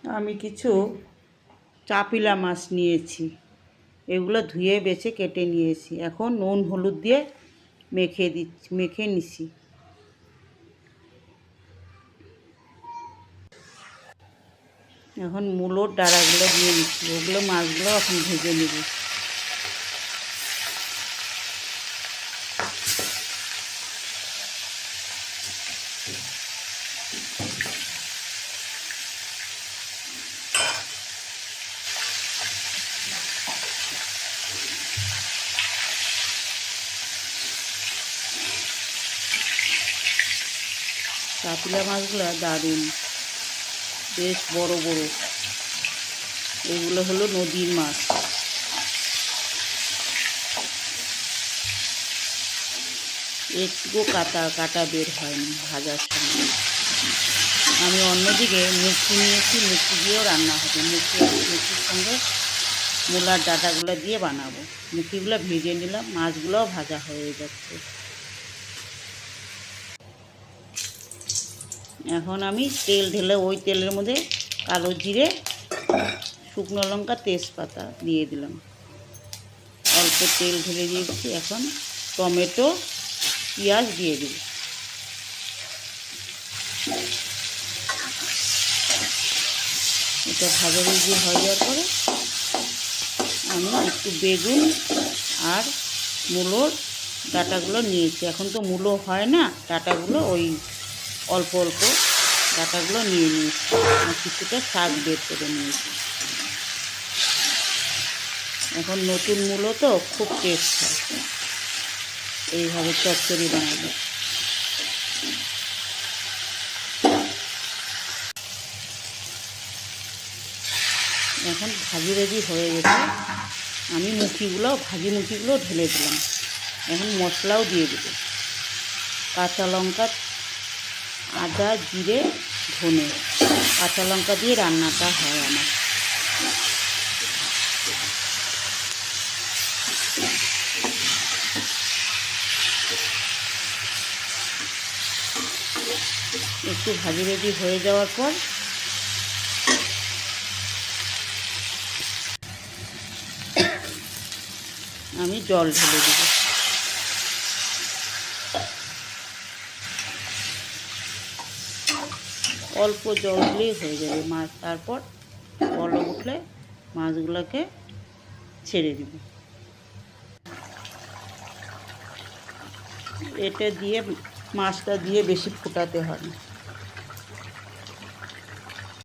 আমি কিছু চাপিলা মাছ নিয়েছি, এগুলো ধুয়ে বেছে কেটে নিয়েছি। এখন নুন হলুদ দিয়ে মেখে নিছি। এখন মূলোর ডাঁড়াগুলো দিয়ে নিচ্ছি, ওগুলো মাছগুলো এখন ভেজে নেব। চাপিলা মাছগুলো দারুণ, বেশ বড় বড়। এগুলো হলো নদীর মাছ। একটুকু কাটা বের হয়নি ভাজার সময়। আমি অন্যদিকে মুচি নিয়েছি, মুচি দিয়েও রান্না হবে। মুচির সঙ্গে মূলার ডাঁটাগুলো দিয়ে বানাবো। মুখিগুলো ভেজে নিলাম, মাছগুলোও ভাজা হয়ে যাচ্ছে। এখন আমি তেল ঢেলে ওই তেলের মধ্যে কালো জিরে, শুকনো লঙ্কা, তেজপাতা দিয়ে দিলাম। অল্প তেল ঢেলে দিয়েছি। এখন টমেটো, পেঁয়াজ দিয়ে দিই। এটা ভাজা ভেজে হয়ে যাওয়ার পরে আমি একটু বেগুন আর মূলোর ডাঁটাগুলো নিয়েছি। এখন তো মূলো হয় না, ডাঁটাগুলো ওই অল্প অল্প ডাঁটাগুলো নিয়ে নিয়েছি আর কিছুটা শাক বের করে নিয়েছি। এখন নতুন মূলো তো খুব টেস্ট হয়, এইভাবে চচ্চড়ি বানাবে। এখন ভাজি হয়ে গেছে। আমি ভাজি মুখিগুলো ঢেলে দিলাম। এখন মশলাও দিয়ে দেবো। কাঁচা লঙ্কা, আদা, জিরে, ধনে, কাঁচা লঙ্কা দিয়ে রান্নাটা হয় আমার। একটু ভাজি হয়ে যাওয়ার পর আমি জল ঢেলে দেব। অল্প জল দিলেই হয়ে যাবে মাছ। তারপর বলক উঠলে মাছগুলোকে ছেড়ে দিব। এটা দিয়ে মাছটা দিয়ে বেশি ফোটাতে হয় না।